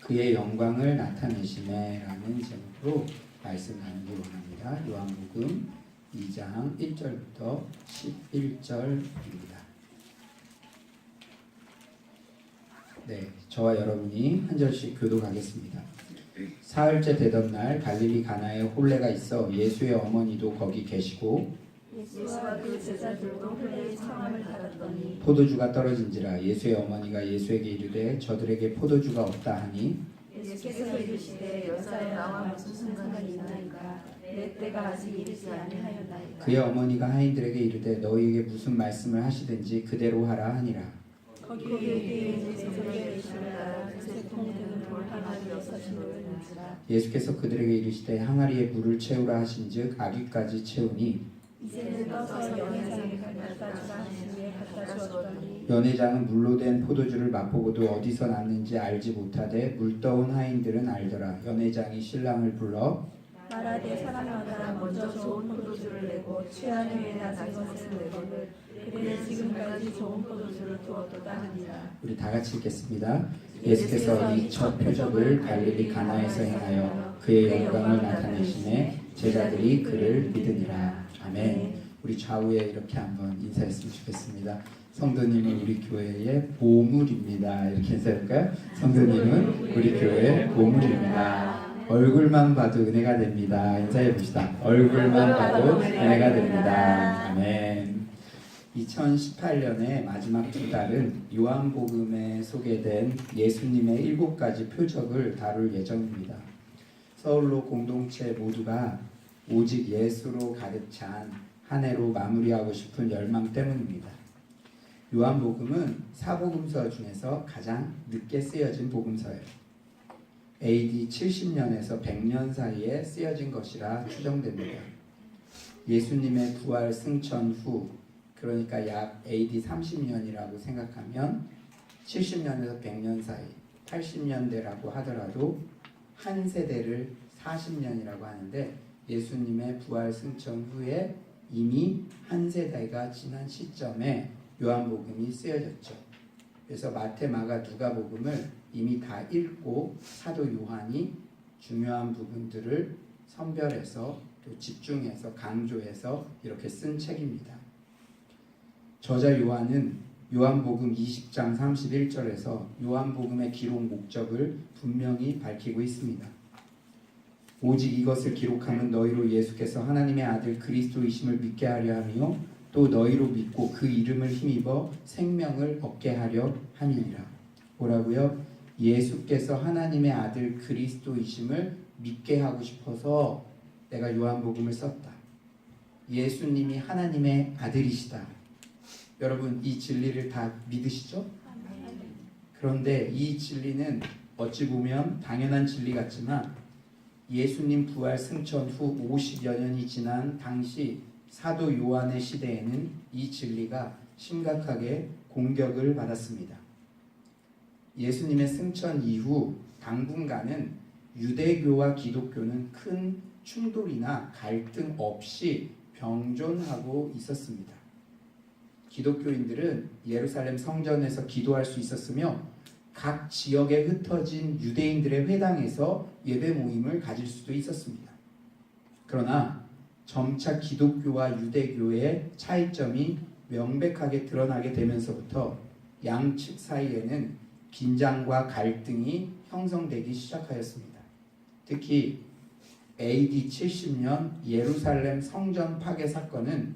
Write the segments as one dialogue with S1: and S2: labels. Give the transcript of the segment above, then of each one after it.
S1: 그의 영광을 나타내시네 라는 제목으로 말씀 나누기 원합니다. 요한복음 2장 1절부터 11절입니다. 네, 저와 여러분이 한 절씩 교독하겠습니다. 사흘째 되던 날 갈릴리 가나에 혼례가 있어 예수의 어머니도 거기 계시고
S2: 예수와 그 제자들도 혼례의 청함을 받았더니
S1: 포도주가 떨어진지라 예수의 어머니가 예수에게 이르되 저들에게 포도주가 없다 하니
S2: 예수께서 이르시되 여자여 나와 무슨 상관이 있나이까 내 때가 아직 이르지 아니하였나이까.
S1: 그의 어머니가 하인들에게 이르되 너희에게 무슨 말씀을 하시든지 그대로 하라 하니라.
S2: 거기에 있는 제자들의 예수를 따라 두세 통 되는 돌 항아리 6이 놓였는지라.
S1: 예수께서 그들에게 이르시되 항아리에 물을 채우라 하신즉 아귀까지 채우니
S2: 이제는 떠서 연회장에 갖다 주라 하시니 갖다 주었더니
S1: 연회장은 물로 된 포도주를 맛보고도 어디서 났는지 알지 못하되 물떠온 하인들은 알더라. 연회장이 신랑을 불러
S2: 말하되 사람마다 먼저 좋은 포도주를 내고 취한 후에 낮은 것을 내거늘 그들은 지금까지 좋은 포도주를 두었도다 하니라.
S1: 우리 다 같이 읽겠습니다. 예수께서 이 첫 표적을 갈릴리 가나에서 행하여 그의 영광을 나타내시매 제자들이 그를 믿으니라. 아멘. 우리 좌우에 이렇게 한번 인사했으면 좋겠습니다. 성도님은 우리 교회의 보물입니다. 이렇게 인사할까요? 성도님은 우리 교회의 보물입니다. 얼굴만 봐도 은혜가 됩니다. 인사해 봅시다. 얼굴만 봐도 은혜가 됩니다. 아멘. 2018년의 마지막 두 달은 요한복음에 소개된 예수님의 7가지 표적을 다룰 예정입니다. 서울로 공동체 모두가 오직 예수로 가득 찬 한 해로 마무리하고 싶은 열망 때문입니다. 요한복음은 사복음서 중에서 가장 늦게 쓰여진 복음서예요. AD 70년에서 100년 사이에 쓰여진 것이라 추정됩니다. 예수님의 부활 승천 후, 그러니까 약 AD 30년이라고 생각하면 70년에서 100년 사이, 80년대라고 하더라도 한 세대를 40년이라고 하는데 예수님의 부활 승천 후에 이미 한 세대가 지난 시점에 요한복음이 쓰여졌죠. 그래서 마태, 마가, 누가복음을 이미 다 읽고 사도 요한이 중요한 부분들을 선별해서 또 집중해서 강조해서 이렇게 쓴 책입니다. 저자 요한은 요한복음 20장 31절에서 요한복음의 기록 목적을 분명히 밝히고 있습니다. 오직 이것을 기록하면 너희로 예수께서 하나님의 아들 그리스도이심을 믿게 하려 하며 또 너희로 믿고 그 이름을 힘입어 생명을 얻게 하려 함이니라. 뭐라고요? 예수께서 하나님의 아들 그리스도이심을 믿게 하고 싶어서 내가 요한복음을 썼다. 예수님이 하나님의 아들이시다. 여러분 이 진리를 다 믿으시죠? 그런데 이 진리는 어찌 보면 당연한 진리 같지만 예수님 부활 승천 후 50여 년이 지난 당시 사도 요한의 시대에는 이 진리가 심각하게 공격을 받았습니다. 예수님의 승천 이후 당분간은 유대교와 기독교는 큰 충돌이나 갈등 없이 병존하고 있었습니다. 기독교인들은 예루살렘 성전에서 기도할 수 있었으며 각 지역에 흩어진 유대인들의 회당에서 예배 모임을 가질 수도 있었습니다. 그러나 점차 기독교와 유대교의 차이점이 명백하게 드러나게 되면서부터 양측 사이에는 긴장과 갈등이 형성되기 시작하였습니다. 특히 AD 70년 예루살렘 성전 파괴 사건은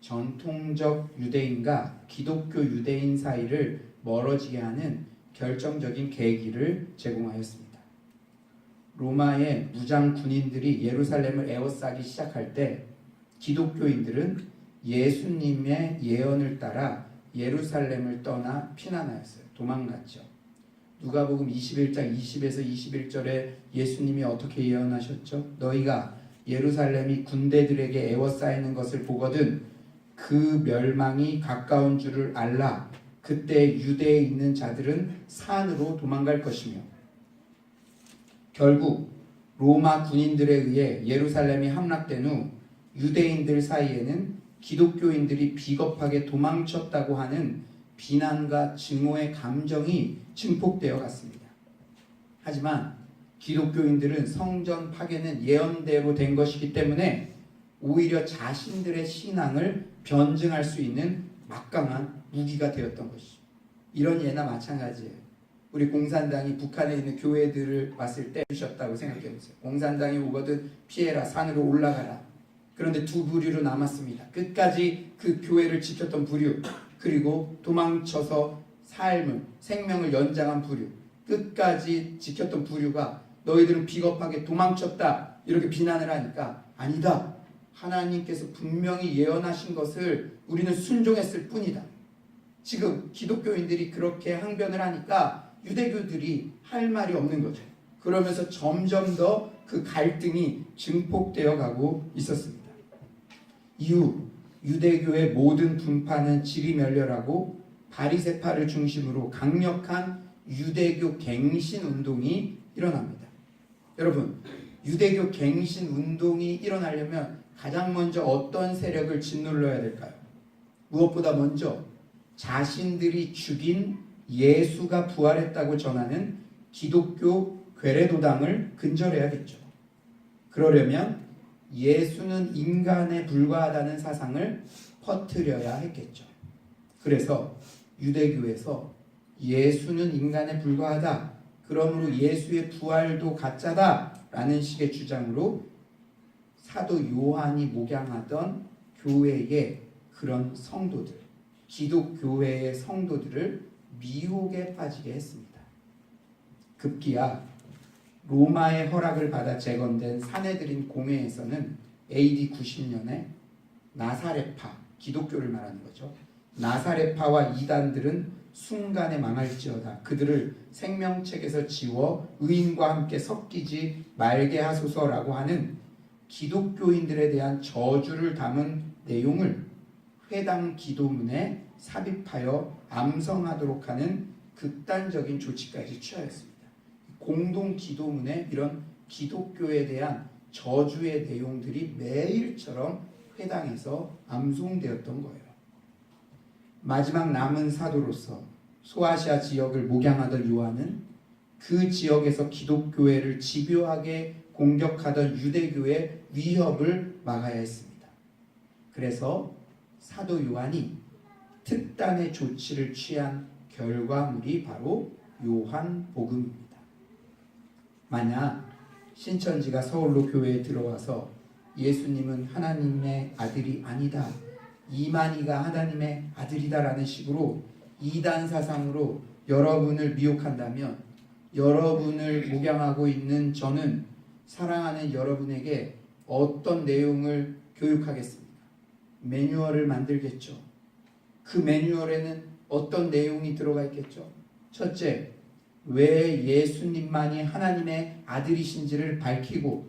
S1: 전통적 유대인과 기독교 유대인 사이를 멀어지게 하는 결정적인 계기를 제공하였습니다. 로마의 무장 군인들이 예루살렘을 에워싸기 시작할 때 기독교인들은 예수님의 예언을 따라 예루살렘을 떠나 피난하였어요. 도망갔죠. 누가복음 21장 20에서 21절에 예수님이 어떻게 예언하셨죠? 너희가 예루살렘이 군대들에게 에워싸이는 것을 보거든 그 멸망이 가까운 줄을 알라. 그때 유대에 있는 자들은 산으로 도망갈 것이며 결국 로마 군인들에 의해 예루살렘이 함락된 후 유대인들 사이에는 기독교인들이 비겁하게 도망쳤다고 하는 비난과 증오의 감정이 증폭되어 갔습니다. 하지만 기독교인들은 성전 파괴는 예언대로 된 것이기 때문에 오히려 자신들의 신앙을 변증할 수 있는 막강한 무기가 되었던 것이죠. 이런 예나 마찬가지예요. 우리 공산당이 북한에 있는 교회들을 봤을 때 주셨다고 생각해 보세요. 공산당이 오거든 피해라, 산으로 올라가라. 그런데 두 부류로 남았습니다. 끝까지 그 교회를 지켰던 부류, 그리고 도망쳐서 생명을 연장한 부류, 끝까지 지켰던 부류가 너희들은 비겁하게 도망쳤다 이렇게 비난을 하니까 아니다. 하나님께서 분명히 예언하신 것을 우리는 순종했을 뿐이다. 지금 기독교인들이 그렇게 항변을 하니까 유대교들이 할 말이 없는 거죠. 그러면서 점점 더 그 갈등이 증폭되어 가고 있었습니다. 이후 유대교의 모든 분파는 지리멸렬하고 바리새파를 중심으로 강력한 유대교 갱신 운동이 일어납니다. 여러분, 유대교 갱신 운동이 일어나려면 가장 먼저 어떤 세력을 짓눌러야 될까요? 무엇보다 먼저 자신들이 죽인 예수가 부활했다고 전하는 기독교 괴뢰도당을 근절해야겠죠. 그러려면 예수는 인간에 불과하다는 사상을 퍼뜨려야 했겠죠. 그래서 유대교에서 예수는 인간에 불과하다, 그러므로 예수의 부활도 가짜다 라는 식의 주장으로 사도 요한이 목양하던 교회의 그런 성도들, 기독교회의 성도들을 미혹에 빠지게 했습니다. 급기야 로마의 허락을 받아 재건된 사내들인 공회에서는 AD 90년에 나사렛파, 기독교를 말하는 거죠. 나사렛파와 이단들은 순간에 망할지어다. 그들을 생명책에서 지워 의인과 함께 섞이지 말게 하소서라고 하는 기독교인들에 대한 저주를 담은 내용을 회당 기도문에 삽입하여 암송하도록 하는 극단적인 조치까지 취하였습니다. 공동 기도문에 이런 기독교에 대한 저주의 내용들이 매일처럼 회당에서 암송되었던 거예요. 마지막 남은 사도로서 소아시아 지역을 목양하던 요한은 그 지역에서 기독교회를 집요하게 공격하던 유대교의 위협을 막아야 했습니다. 그래서 사도 요한이 특단의 조치를 취한 결과물이 바로 요한복음입니다. 만약 신천지가 서울로 교회에 들어와서 예수님은 하나님의 아들이 아니다, 이만희가 하나님의 아들이다라는 식으로 이단 사상으로 여러분을 미혹한다면 여러분을 목양하고 있는 저는 사랑하는 여러분에게 어떤 내용을 교육하겠습니까? 매뉴얼을 만들겠죠. 그 매뉴얼에는 어떤 내용이 들어가 있겠죠? 첫째, 왜 예수님만이 하나님의 아들이신지를 밝히고,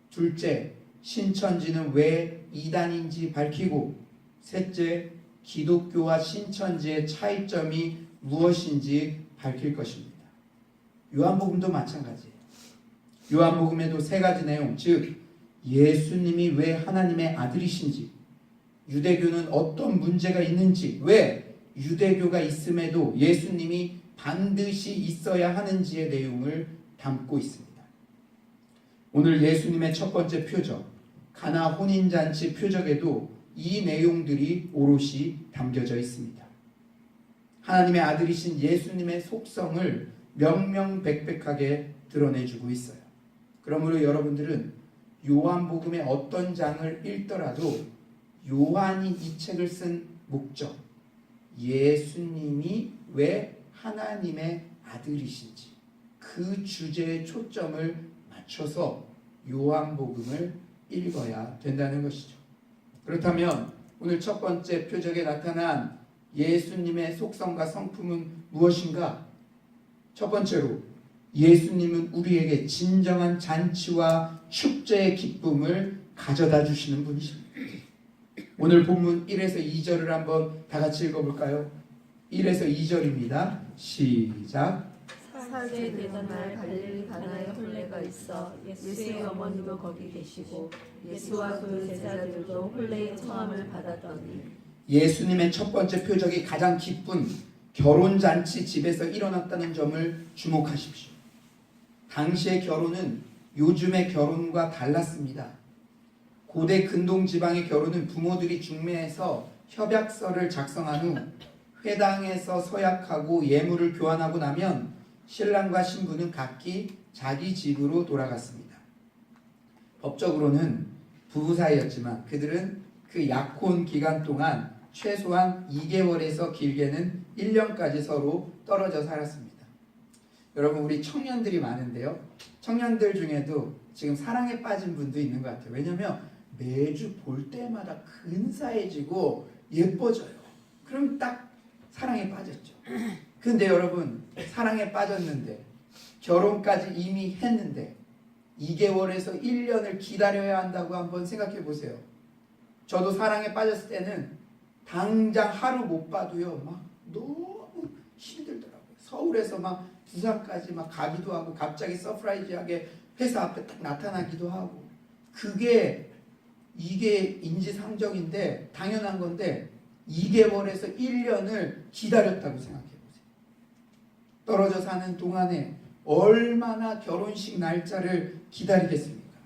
S1: 둘째, 신천지는 왜 이단인지 밝히고, 셋째, 기독교와 신천지의 차이점이 무엇인지 밝힐 것입니다. 요한복음도 마찬가지예요. 요한복음에도 세 가지 내용, 즉 예수님이 왜 하나님의 아들이신지, 유대교는 어떤 문제가 있는지, 왜 유대교가 있음에도 예수님이 반드시 있어야 하는지의 내용을 담고 있습니다. 오늘 예수님의 첫 번째 표적, 가나 혼인잔치 표적에도 이 내용들이 오롯이 담겨져 있습니다. 하나님의 아들이신 예수님의 속성을 명명백백하게 드러내주고 있어요. 그러므로 여러분들은 요한복음의 어떤 장을 읽더라도 요한이 이 책을 쓴 목적, 예수님이 왜 하나님의 아들이신지 그 주제에 초점을 맞춰서 요한복음을 읽어야 된다는 것이죠. 그렇다면 오늘 첫 번째 표적에 나타난 예수님의 속성과 성품은 무엇인가? 첫 번째로 예수님은 우리에게 진정한 잔치와 축제의 기쁨을 가져다 주시는 분이십니다. 오늘 본문 1에서 2절을 한번 다 같이 읽어볼까요? 1에서 2절입니다. 시작.
S2: 사흘째 되던 날 갈릴리 가나에 혼례가 있어 예수의 어머니도 거기 계시고 예수와 그 제자들도 혼례의 청함을 받았더니,
S1: 예수님의 첫 번째 표적이 가장 기쁜 결혼잔치 집에서 일어났다는 점을 주목하십시오. 당시의 결혼은 요즘의 결혼과 달랐습니다. 고대 근동 지방의 결혼은 부모들이 중매해서 협약서를 작성한 후 회당에서 서약하고 예물을 교환하고 나면 신랑과 신부는 각기 자기 집으로 돌아갔습니다. 법적으로는 부부 사이였지만 그들은 그 약혼 기간 동안 최소한 2개월에서 길게는 1년까지 서로 떨어져 살았습니다. 여러분, 우리 청년들이 많은데요. 청년들 중에도 지금 사랑에 빠진 분도 있는 것 같아요. 왜냐하면 매주 볼 때마다 근사해지고 예뻐져요. 그럼 딱 사랑에 빠졌죠. 근데 여러분, 사랑에 빠졌는데 결혼까지 이미 했는데 2개월에서 1년을 기다려야 한다고 한번 생각해 보세요. 저도 사랑에 빠졌을 때는 당장 하루 못 봐도요, 막 너무 힘들더라고요. 서울에서 막 부산까지 막 가기도 하고 갑자기 서프라이즈하게 회사 앞에 딱 나타나기도 하고, 이게 인지상정인데 당연한 건데 2개월에서 1년을 기다렸다고 생각해 보세요. 떨어져 사는 동안에 얼마나 결혼식 날짜를 기다리겠습니까?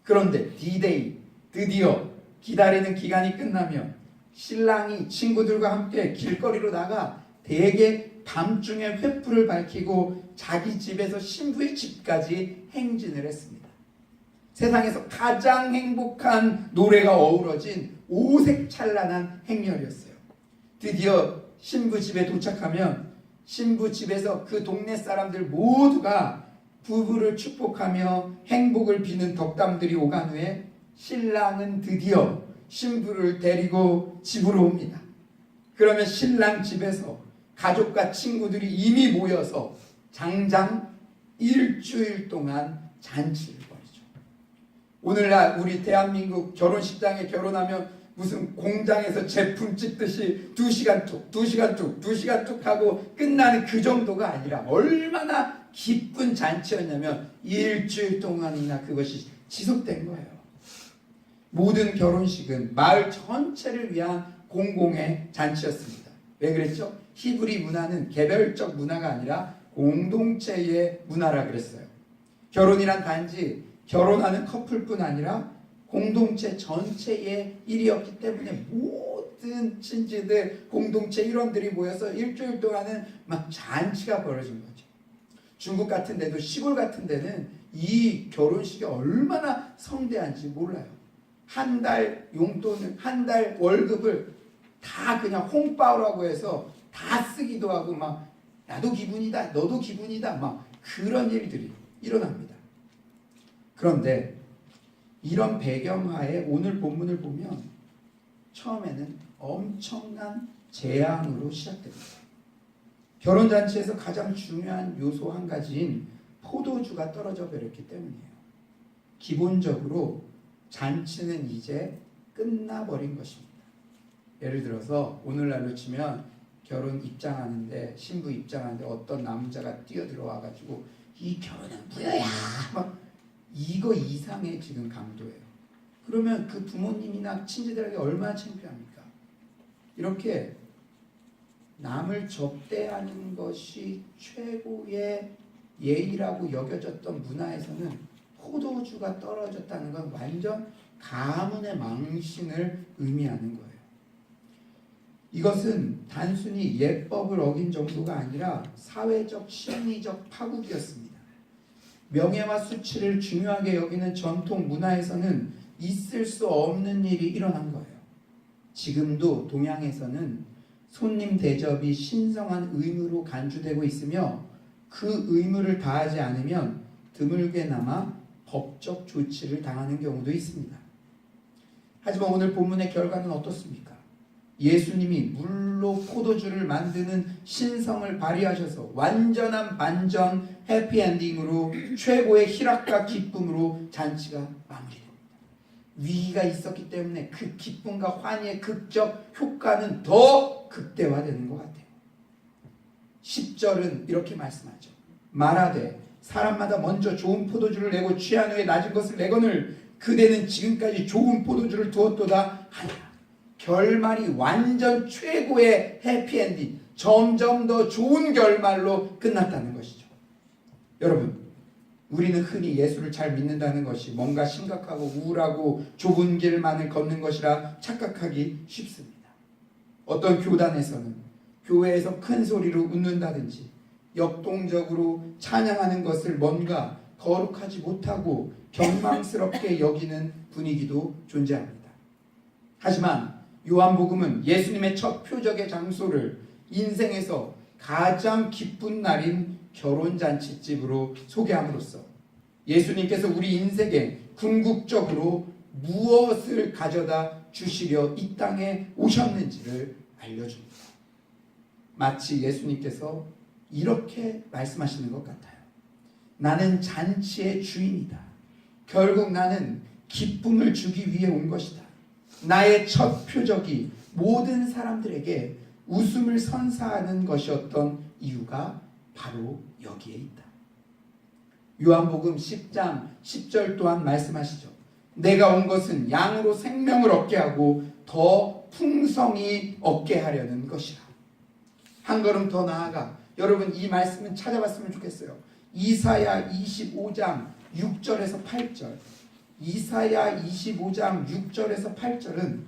S1: 그런데 D-Day, 드디어 기다리는 기간이 끝나면 신랑이 친구들과 함께 길거리로 나가 대개 밤중에 횃불을 밝히고 자기 집에서 신부의 집까지 행진을 했습니다. 세상에서 가장 행복한 노래가 어우러진 오색찬란한 행렬이었어요. 드디어 신부 집에 도착하면 신부 집에서 그 동네 사람들 모두가 부부를 축복하며 행복을 비는 덕담들이 오간 후에 신랑은 드디어 신부를 데리고 집으로 옵니다. 그러면 신랑 집에서 가족과 친구들이 이미 모여서 장장 일주일 동안 잔치를 벌이죠. 오늘날 우리 대한민국 결혼식장에 결혼하면 무슨 공장에서 제품 찍듯이 2시간 뚝 하고 끝나는 그 정도가 아니라 얼마나 기쁜 잔치였냐면 일주일 동안이나 그것이 지속된 거예요. 모든 결혼식은 마을 전체를 위한 공공의 잔치였습니다. 왜 그랬죠? 히브리 문화는 개별적 문화가 아니라 공동체의 문화라 그랬어요. 결혼이란 단지 결혼하는 커플뿐 아니라 공동체 전체의 일이었기 때문에 모든 친지들, 공동체 일원들이 모여서 일주일 동안은 막 잔치가 벌어진 거죠. 중국 같은 데도 시골 같은 데는 이 결혼식이 얼마나 성대한지 몰라요. 한 달 용돈을, 한 달 월급을 다 그냥 홍바오라고 해서 다 쓰기도 하고 막 나도 기분이다, 너도 기분이다, 막 그런 일들이 일어납니다. 그런데 이런 배경하에 오늘 본문을 보면 처음에는 엄청난 재앙으로 시작됩니다. 결혼잔치에서 가장 중요한 요소 한 가지인 포도주가 떨어져 버렸기 때문이에요. 기본적으로 잔치는 이제 끝나버린 것입니다. 예를 들어서 오늘날로 치면 결혼 입장하는데, 신부 입장하는데 어떤 남자가 뛰어들어와가지고 이 결혼은 무효야 막 이거 이상의 지금 강도예요. 그러면 그 부모님이나 친지들에게 얼마나 창피합니까? 이렇게 남을 접대하는 것이 최고의 예의라고 여겨졌던 문화에서는 포도주가 떨어졌다는 건 완전 가문의 망신을 의미하는 거예요. 이것은 단순히 예법을 어긴 정도가 아니라 사회적, 심리적 파국이었습니다. 명예와 수치를 중요하게 여기는 전통 문화에서는 있을 수 없는 일이 일어난 거예요. 지금도 동양에서는 손님 대접이 신성한 의무로 간주되고 있으며 그 의무를 다하지 않으면 드물게나마 법적 조치를 당하는 경우도 있습니다. 하지만 오늘 본문의 결과는 어떻습니까? 예수님이 물로 포도주를 만드는 신성을 발휘하셔서 완전한 반전 해피엔딩으로 최고의 희락과 기쁨으로 잔치가 마무리됩니다. 위기가 있었기 때문에 그 기쁨과 환희의 극적 효과는 더 극대화되는 것 같아요. 10절은 이렇게 말씀하죠. 말하되 사람마다 먼저 좋은 포도주를 내고 취한 후에 낮은 것을 내거늘 그대는 지금까지 좋은 포도주를 두었도다 하니라. 결말이 완전 최고의 해피엔딩, 점점 더 좋은 결말로 끝났다는 것이죠. 여러분, 우리는 흔히 예수를 잘 믿는다는 것이 뭔가 심각하고 우울하고 좁은 길만을 걷는 것이라 착각하기 쉽습니다. 어떤 교단에서는 교회에서 큰 소리로 웃는다든지 역동적으로 찬양하는 것을 뭔가 거룩하지 못하고 경망스럽게 여기는 분위기도 존재합니다. 하지만 요한복음은 예수님의 첫 표적의 장소를 인생에서 가장 기쁜 날인 결혼잔치집으로 소개함으로써 예수님께서 우리 인생에 궁극적으로 무엇을 가져다 주시려 이 땅에 오셨는지를 알려줍니다. 마치 예수님께서 이렇게 말씀하시는 것 같아요. 나는 잔치의 주인이다. 결국 나는 기쁨을 주기 위해 온 것이다. 나의 첫 표적이 모든 사람들에게 웃음을 선사하는 것이었던 이유가 바로 여기에 있다. 요한복음 10장 10절 또한 말씀하시죠. 내가 온 것은 양으로 생명을 얻게 하고 더 풍성히 얻게 하려는 것이라. 한 걸음 더 나아가 여러분 이 말씀은 찾아봤으면 좋겠어요. 이사야 25장 6절에서 8절. 이사야 25장 6절에서 8절은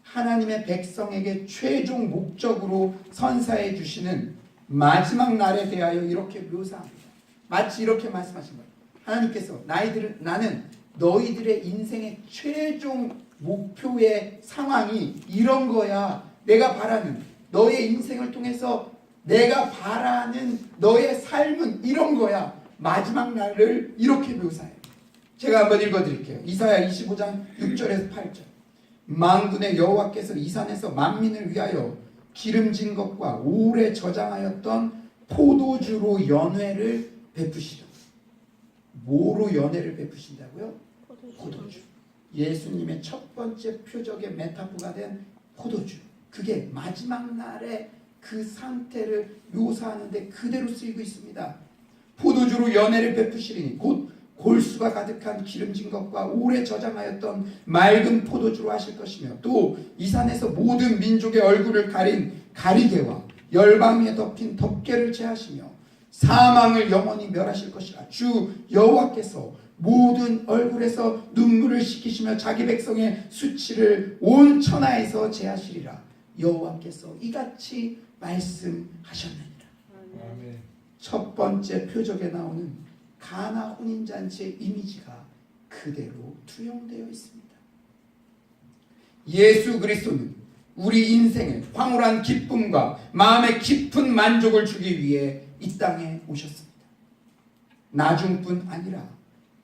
S1: 하나님의 백성에게 최종 목적으로 선사해 주시는 마지막 날에 대하여 이렇게 묘사합니다. 마치 이렇게 말씀하신 거예요. 하나님께서 나는 너희들의 인생의 최종 목표의 상황이 이런 거야. 내가 바라는 너의 인생을 통해서 내가 바라는 너의 삶은 이런 거야. 마지막 날을 이렇게 묘사해요. 제가 한번 읽어드릴게요. 이사야 25장 6절에서 8절. 만군의 여호와께서 이 산에서 만민을 위하여 기름진 것과 오래 저장하였던 포도주로 연회를 베푸시려. 뭐로 연회를 베푸신다고요? 포도주. 예수님의 첫 번째 표적의 메타포가 된 포도주. 그게 마지막 날의 그 상태를 묘사하는데 그대로 쓰이고 있습니다. 포도주로 연회를 베푸시리니 곧 골수가 가득한 기름진 것과 오래 저장하였던 맑은 포도주로 하실 것이며 또 이 산에서 모든 민족의 얼굴을 가린 가리개와 열방 위에 덮인 덮개를 제하시며 사망을 영원히 멸하실 것이라. 주 여호와께서 모든 얼굴에서 눈물을 씻기시며 자기 백성의 수치를 온 천하에서 제하시리라. 여호와께서 이같이 말씀하셨느니라.
S3: 아멘.
S1: 첫 번째 표적에 나오는 가나 혼인잔치의 이미지가 그대로 투영되어 있습니다. 예수 그리스도는 우리 인생에 황홀한 기쁨과 마음의 깊은 만족을 주기 위해 이 땅에 오셨습니다. 나중뿐 아니라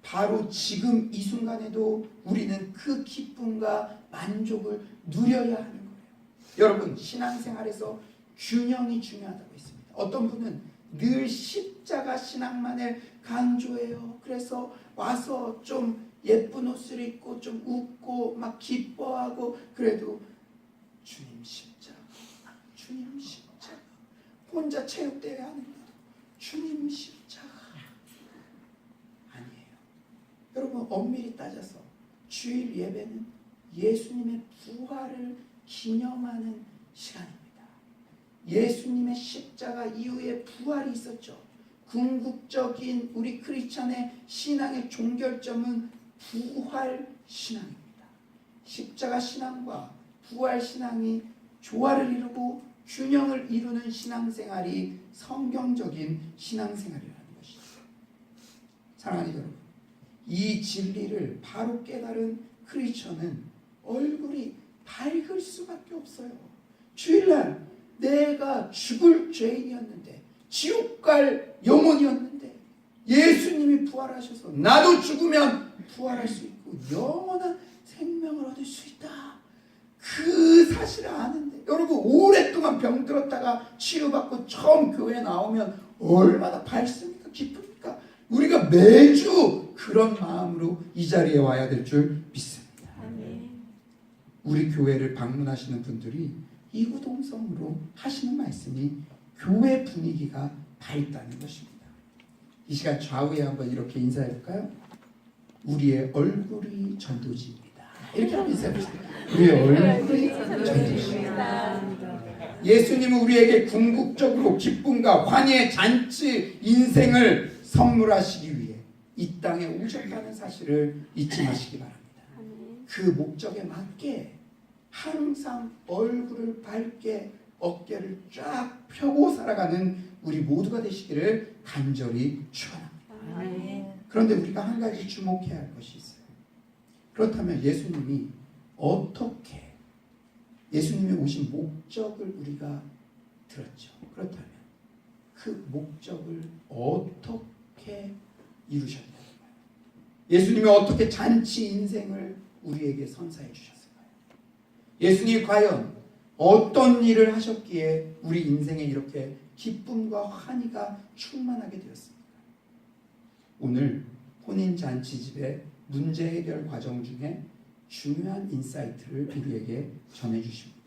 S1: 바로 지금 이 순간에도 우리는 그 기쁨과 만족을 누려야 하는 거예요. 여러분, 신앙생활에서 균형이 중요하다고 했습니다. 어떤 분은 늘 십자가 신앙만을 강조해요. 그래서 와서 좀 예쁜 옷을 입고 좀 웃고 막 기뻐하고 그래도 주님 십자가, 주님 십자가, 혼자 체육대회 하는데도 주님 십자가 아니에요. 여러분, 엄밀히 따져서 주일 예배는 예수님의 부활을 기념하는 시간입니다. 예수님의 십자가 이후에 부활이 있었죠. 궁극적인 우리 크리스찬의 신앙의 종결점은 부활 신앙입니다. 십자가 신앙과 부활 신앙이 조화를 이루고 균형을 이루는 신앙생활이 성경적인 신앙생활이라는 것이죠. 사랑하는 여러분, 이 진리를 바로 깨달은 크리스천은 얼굴이 밝을 수밖에 없어요. 주일날 내가 죽을 죄인이었는데, 지옥 갈 영혼이었는데 예수님이 부활하셔서 나도 죽으면 부활할 수 있고 영원한 생명을 얻을 수 있다. 그 사실을 아는데, 여러분 오랫동안 병들었다가 치료받고 처음 교회에 나오면 얼마나 밝습니까? 기쁩니까? 우리가 매주 그런 마음으로 이 자리에 와야 될 줄 믿습니다.
S2: 아멘.
S1: 우리 교회를 방문하시는 분들이 이구동성으로 하시는 말씀이 교회 분위기가 밝다는 것입니다. 이 시간 좌우에 한번 이렇게 인사해 볼까요? 우리의 얼굴이 전도지입니다. 이렇게 한번 인사해 보세요. 우리의 얼굴이 전도지입니다. 예수님은 우리에게 궁극적으로 기쁨과 환희의 잔치 인생을 선물하시기 위해 이 땅에 오셨다는 사실을 잊지 마시기 바랍니다. 그 목적에 맞게 항상 얼굴을 밝게 어깨를 쫙 펴고 살아가는 우리 모두가 되시기를 간절히 축원합니다. 그런데 우리가 한 가지 주목해야 할 것이 있어요. 그렇다면 예수님이 어떻게 예수님이 오신 목적을 우리가 들었죠. 그렇다면 그 목적을 어떻게 이루셨나요? 예수님이 어떻게 잔치 인생을 우리에게 선사해 주셨을까요? 예수님이 과연 어떤 일을 하셨기에 우리 인생에 이렇게 기쁨과 환희가 충만하게 되었습니까? 오늘 혼인잔치집의 문제 해결 과정 중에 중요한 인사이트를 우리에게 전해주십니다.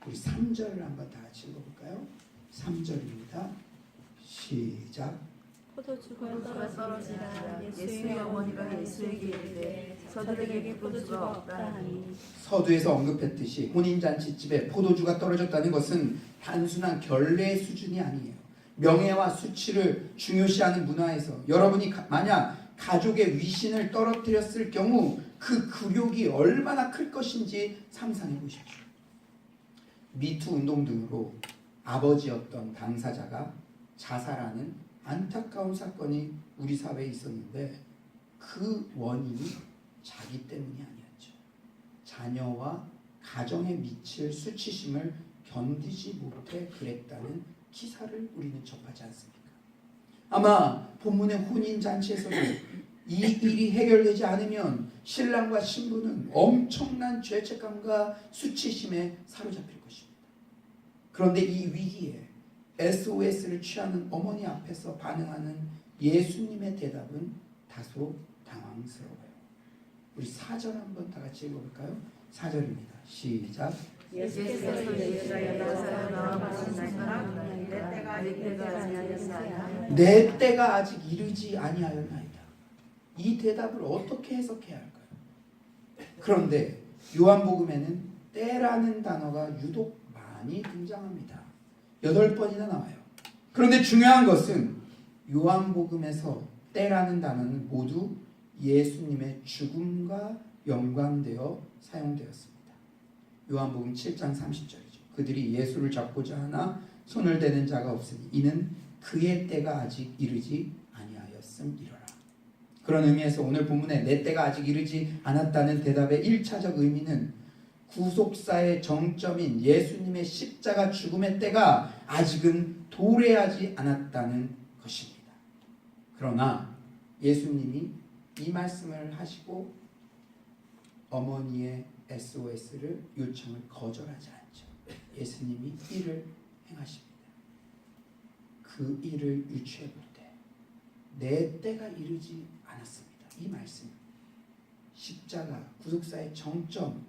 S1: 우리 3절을 한번 다 같이 읽어볼까요? 3절입니다. 시작.
S2: 포도주가 떨어지니라. 예수의 어머니가 예수에게 이르되 저들에게 포도주가 없다 하니.
S1: 서두에서 언급했듯이 혼인잔치집에 포도주가 떨어졌다는 것은 단순한 결례의 수준이 아니에요. 명예와 수치를 중요시하는 문화에서 여러분이 만약 가족의 위신을 떨어뜨렸을 경우 그 굴욕이 얼마나 클 것인지 상상해 보십시오. 미투 운동 등으로 아버지였던 당사자가 자살하는 안타까운 사건이 우리 사회에 있었는데 그 원인이 자기 때문이 아니었죠. 자녀와 가정에 미칠 수치심을 견디지 못해 그랬다는 기사를 우리는 접하지 않습니까? 아마 본문의 혼인잔치에서도 이 일이 해결되지 않으면 신랑과 신부는 엄청난 죄책감과 수치심에 사로잡힐 것입니다. 그런데 이 위기에 SOS를 취하는 어머니 앞에서 반응하는 예수님의 대답은 다소 당황스러워요. 우리 4절 한번 다 같이 읽어볼까요? 4절입니다. 시작.
S2: 예수께서 예수의 나사로 나와 마신 날까라 내 때가 아니하였나이다.
S1: 내 때가 아직 이르지 아니하였나이다. 이 대답을 어떻게 해석해야 할까요? 그런데 요한복음에는 때라는 단어가 유독 많이 등장합니다. 8번이나 나와요. 그런데 중요한 것은 요한복음에서 때라는 단어는 모두 예수님의 죽음과 연관되어 사용되었습니다. 요한복음 7장 30절이죠. 그들이 예수를 잡고자 하나 손을 대는 자가 없으니 이는 그의 때가 아직 이르지 아니하였음이로라. 그런 의미에서 오늘 본문에 내 때가 아직 이르지 않았다는 대답의 1차적 의미는 구속사의 정점인 예수님의 십자가 죽음의 때가 아직은 도래하지 않았다는 것입니다. 그러나 예수님이 이 말씀을 하시고 어머니의 SOS를 요청을 거절하지 않죠. 예수님이 일을 행하십니다. 그 일을 유추해 볼 때 내 때가 이르지 않았습니다. 이 말씀 십자가 구속사의 정점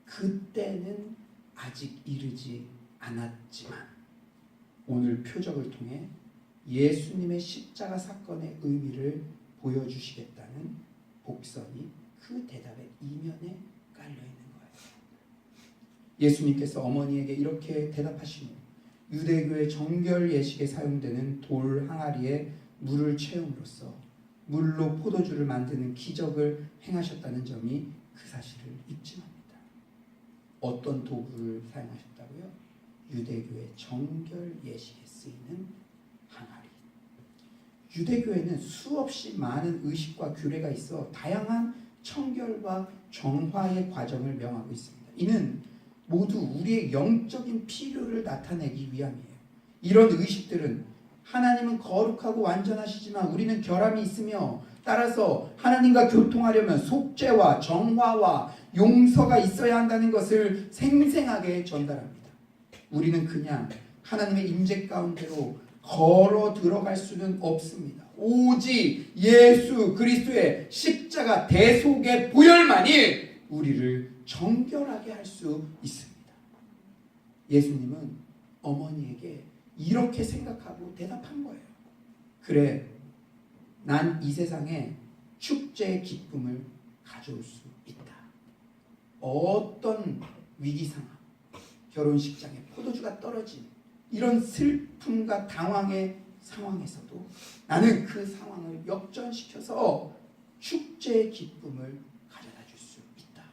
S1: 그때는 아직 이르지 않았지만 오늘 표적을 통해 예수님의 십자가 사건의 의미를 보여주시겠다는 복선이 그 대답의 이면에 깔려있는 거예요. 예수님께서 어머니에게 이렇게 대답하신 후 유대교의 정결 예식에 사용되는 돌 항아리에 물을 채움으로써 물로 포도주를 만드는 기적을 행하셨다는 점이 그 사실을 잊지 맙니다. 어떤 도구를 사용하셨다고요? 유대교의 정결 예식에 쓰이는 항아리. 유대교에는 수없이 많은 의식과 규례가 있어 다양한 청결과 정화의 과정을 명하고 있습니다. 이는 모두 우리의 영적인 필요를 나타내기 위함이에요. 이런 의식들은 하나님은 거룩하고 완전하시지만 우리는 결함이 있으며 따라서 하나님과 교통하려면 속죄와 정화와 용서가 있어야 한다는 것을 생생하게 전달합니다. 우리는 그냥 하나님의 임재 가운데로 걸어 들어갈 수는 없습니다. 오직 예수 그리스도의 십자가 대속의 보혈만이 우리를 정결하게 할 수 있습니다. 예수님은 어머니에게 이렇게 생각하고 대답한 거예요. 그래, 난 이 세상에 축제의 기쁨을 가져올 수 있다. 어떤 위기 상황, 결혼식장에 포도주가 떨어진 이런 슬픔과 당황의 상황에서도 나는 그 상황을 역전시켜서 축제의 기쁨을 가져다 줄 수 있다.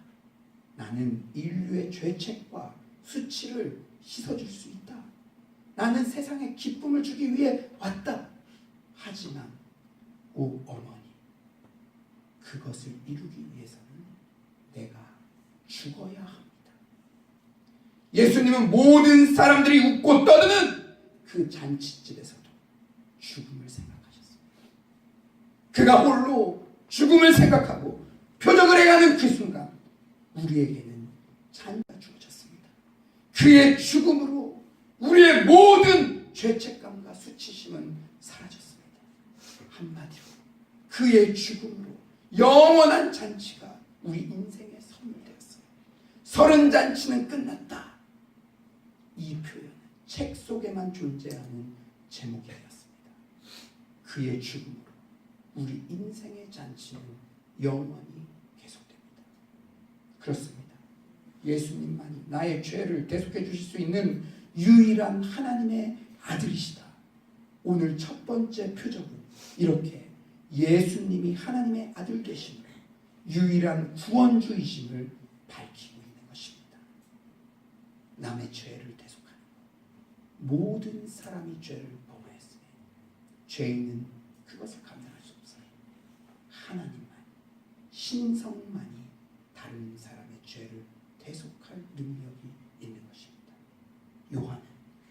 S1: 나는 인류의 죄책과 수치를 씻어줄 수 있다. 나는 세상에 기쁨을 주기 위해 왔다. 하지만 오 어머니, 그것을 이루기 위해서는 내가 죽어야 합니다. 예수님은 모든 사람들이 웃고 떠드는 그 잔치집에서도 죽음을 생각하셨습니다. 그가 홀로 죽음을 생각하고 표적을 해가는 그 순간 우리에게는 자녀가 주어졌습니다. 그의 죽음으로 우리의 모든 죄책감과 수치심은 사라졌습니다. 한마디로 그의 죽음으로 영원한 잔치가 우리 인생에 선물되었어요. 서른 잔치는 끝났다. 이 표현은 책 속에만 존재하는 제목이 되었습니다. 그의 죽음으로 우리 인생의 잔치는 영원히 계속됩니다. 그렇습니다. 예수님만이 나의 죄를 대속해 주실 수 있는 유일한 하나님의 아들이시다. 오늘 첫 번째 표적은 이렇게 예수님이 하나님의 아들 되심을, 유일한 구원주이심을 밝히고 있는 것입니다. 남의 죄를 대속하는 것. 모든 사람이 죄를 범하였으니 죄인은 그것을 감당할 수 없어요. 하나님만, 신성만이 다른 사람의 죄를 대속할 능력이 있는 것입니다. 요한은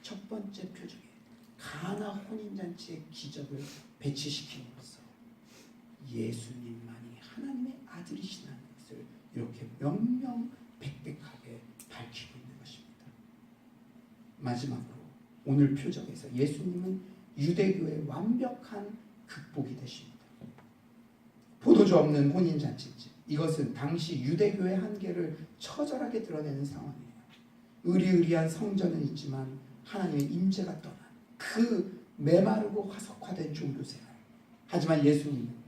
S1: 첫 번째 표적에 가나 혼인잔치의 기적을 배치시킴으로써 예수님만이 하나님의 아들이시라는 것을 이렇게 명명백백하게 밝히고 있는 것입니다. 마지막으로 오늘 표적에서 예수님은 유대교의 완벽한 극복이 되십니다. 포도주 없는 혼인잔치집, 이것은 당시 유대교의 한계를 처절하게 드러내는 상황이에요. 의리의리한 성전은 있지만 하나님의 임재가 떠난 그 메마르고 화석화된 종교생활. 하지만 예수님은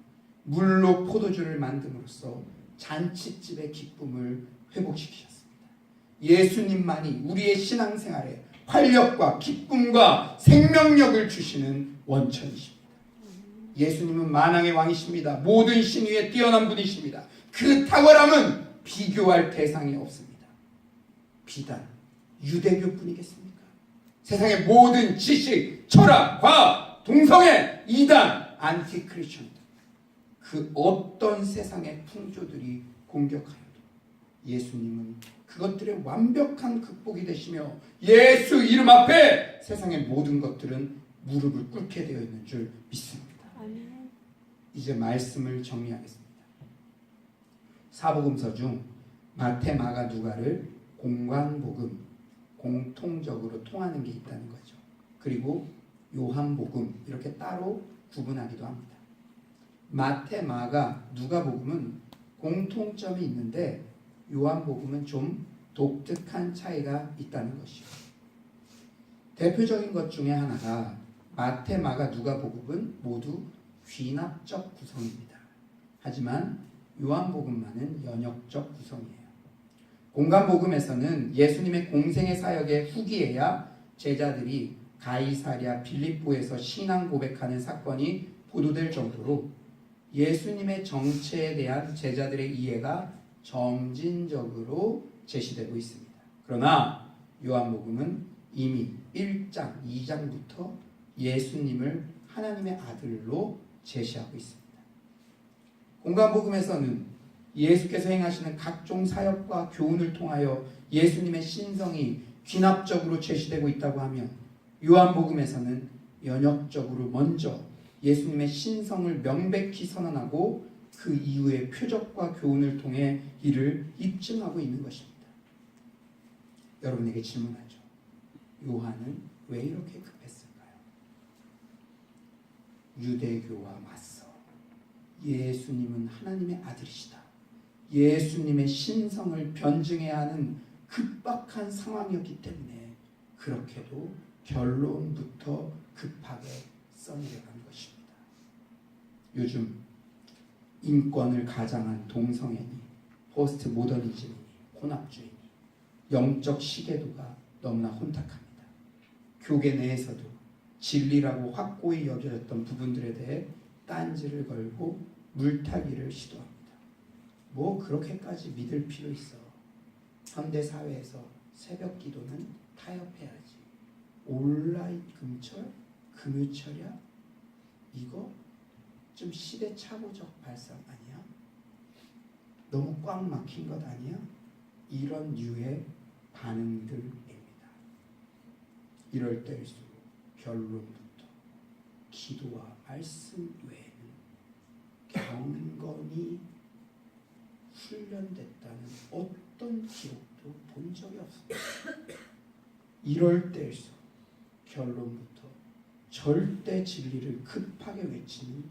S1: 물로 포도주를 만듦으로써 잔치집의 기쁨을 회복시키셨습니다. 예수님만이 우리의 신앙생활에 활력과 기쁨과 생명력을 주시는 원천이십니다. 예수님은 만왕의 왕이십니다. 모든 신 위에 뛰어난 분이십니다. 그 탁월함은 비교할 대상이 없습니다. 비단 유대교뿐이겠습니까? 세상의 모든 지식, 철학, 과학, 동성애, 이단, 안티크리스천, 그 어떤 세상의 풍조들이 공격하여도 예수님은 그것들의 완벽한 극복이 되시며 예수 이름 앞에 세상의 모든 것들은 무릎을 꿇게 되어 있는 줄 믿습니다.
S2: 아멘.
S1: 이제 말씀을 정리하겠습니다. 사복음서 중 마태, 마가, 누가를 공관복음, 공통적으로 통하는 게 있다는 거죠. 그리고 요한복음, 이렇게 따로 구분하기도 합니다. 마태, 마가, 누가복음은 공통점이 있는데 요한복음은 좀 독특한 차이가 있다는 것이요. 대표적인 것 중에 하나가 마태, 마가, 누가복음은 모두 귀납적 구성입니다. 하지만 요한복음만은 연역적 구성이에요. 공관복음에서는 예수님의 공생의 사역의 후기에야 제자들이 가이사랴 빌립보에서 신앙 고백하는 사건이 보도될 정도로 예수님의 정체에 대한 제자들의 이해가 점진적으로 제시되고 있습니다. 그러나 요한복음은 이미 1장, 2장부터 예수님을 하나님의 아들로 제시하고 있습니다. 공관복음에서는 예수께서 행하시는 각종 사역과 교훈을 통하여 예수님의 신성이 귀납적으로 제시되고 있다고 하면 요한복음에서는 연역적으로 먼저 예수님의 신성을 명백히 선언하고 그 이후의 표적과 교훈을 통해 이를 입증하고 있는 것입니다. 여러분에게 질문하죠. 요한은 왜 이렇게 급했을까요? 유대교와 맞서 예수님은 하나님의 아들이시다, 예수님의 신성을 변증해야 하는 급박한 상황이었기 때문에 그렇게도 결론부터 급하게 써내려간 것입니다. 요즘 인권을 가장한 동성애니, 포스트 모더니즘이니, 혼합주의니, 영적 시계도가 너무나 혼탁합니다. 교계 내에서도 진리라고 확고히 여겨졌던 부분들에 대해 딴지를 걸고 물타기를 시도합니다. 뭐 그렇게까지 믿을 필요 있어. 현대 사회에서 새벽 기도는 타협해야지. 온라인 금철, 금요철이야? 이거 좀 시대착오적 발상 아니야? 너무 꽉 막힌 것 아니야? 이런 유의 반응들입니다. 이럴 때일수록 결론부터 기도와 말씀 외에는 경건이 훈련됐다는 어떤 기록도 본 적이 없습니다. 이럴 때일수록 결론부터 절대 진리를 급하게 외치는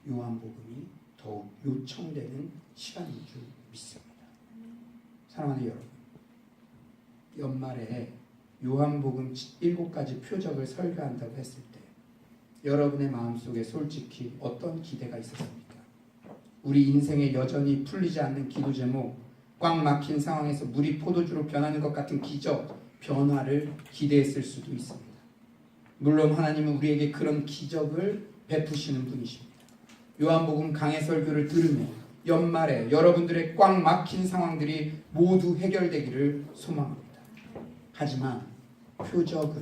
S1: 요한복음이 더욱 요청되는 시간인 줄 믿습니다. 사랑하는 여러분, 연말에 요한복음 7가지 표적을 설교한다고 했을 때 여러분의 마음속에 솔직히 어떤 기대가 있었습니까? 우리 인생에 여전히 풀리지 않는 기도 제목, 꽉 막힌 상황에서 물이 포도주로 변하는 것 같은 기적, 변화를 기대했을 수도 있습니다. 물론 하나님은 우리에게 그런 기적을 베푸시는 분이십니다. 요한복음 강해 설교를 들으며 연말에 여러분들의 꽉 막힌 상황들이 모두 해결되기를 소망합니다. 하지만 표적은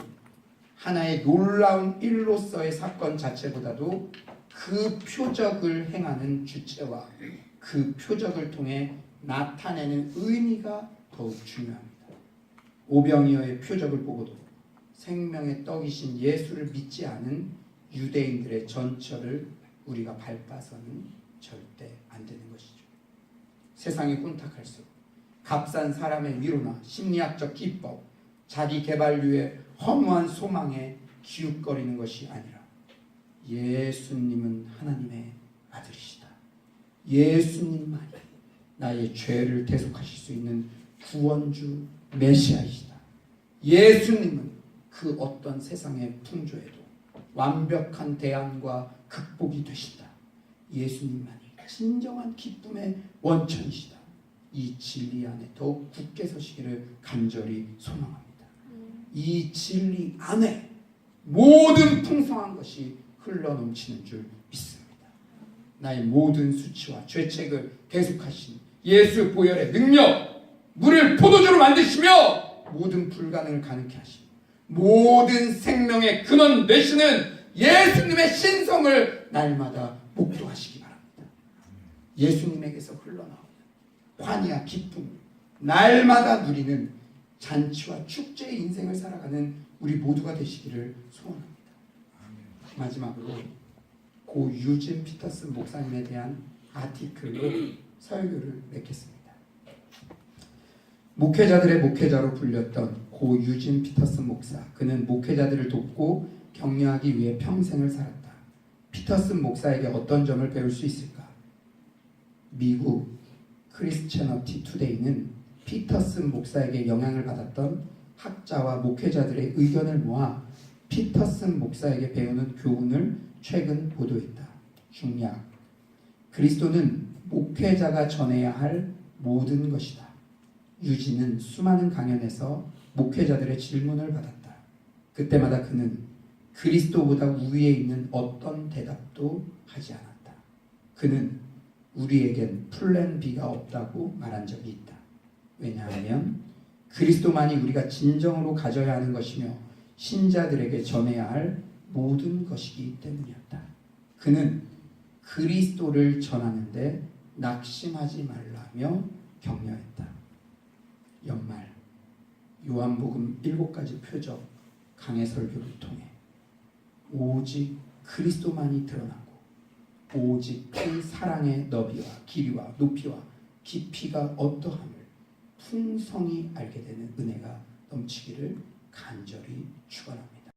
S1: 하나의 놀라운 일로서의 사건 자체보다도 그 표적을 행하는 주체와 그 표적을 통해 나타내는 의미가 더욱 중요합니다. 오병이어의 표적을 보고도 생명의 떡이신 예수를 믿지 않은 유대인들의 전철을 우리가 밟아서는 절대 안 되는 것이죠. 세상이 혼탁할수록 값싼 사람의 위로나 심리학적 기법, 자기 개발류의 허무한 소망에 기웃거리는 것이 아니라 예수님은 하나님의 아들이시다. 예수님만이 나의 죄를 대속하실 수 있는 구원주 메시아이시다. 예수님은 그 어떤 세상의 풍조에도 완벽한 대안과 극복이 되신다. 예수님만이 진정한 기쁨의 원천이시다. 이 진리 안에 더욱 굳게 서시기를 간절히 소망합니다. 이 진리 안에 모든 풍성한 것이 흘러넘치는 줄 믿습니다. 나의 모든 수치와 죄책을 대속하신 예수 보혈의 능력, 물을 포도주로 만드시며 모든 불가능을 가능케 하시고 모든 생명의 근원 되시는 예수님의 신성을 날마다 목도하시기 바랍니다. 예수님에게서 흘러나오는 환희와 기쁨, 날마다 누리는 잔치와 축제의 인생을 살아가는 우리 모두가 되시기를 소원합니다. 마지막으로 고 유진 피터슨 목사님에 대한 아티클로 설교를 맺겠습니다. 목회자들의 목회자로 불렸던 고 유진 피터슨 목사, 그는 목회자들을 돕고 격려하기 위해 평생을 살았다. 피터슨 목사에게 어떤 점을 배울 수 있을까? 미국 크리스처너티 투데이는 피터슨 목사에게 영향을 받았던 학자와 목회자들의 의견을 모아 피터슨 목사에게 배우는 교훈을 최근 보도했다. 중략: 그리스도는 목회자가 전해야 할 모든 것이다. 유진은 수많은 강연에서 목회자들의 질문을 받았다. 그때마다 그는 그리스도보다 우위에 있는 어떤 대답도 하지 않았다. 그는 우리에겐 플랜 B가 없다고 말한 적이 있다. 왜냐하면 그리스도만이 우리가 진정으로 가져야 하는 것이며 신자들에게 전해야 할 모든 것이기 때문이었다. 그는 그리스도를 전하는데 낙심하지 말라며 격려했다. 연말 요한복음 7가지 표적 강해 설교를 통해 오직 그리스도만이 드러나고 오직 그 사랑의 너비와 길이와 높이와 깊이가 어떠함을 풍성히 알게 되는 은혜가 넘치기를 간절히 축원합니다.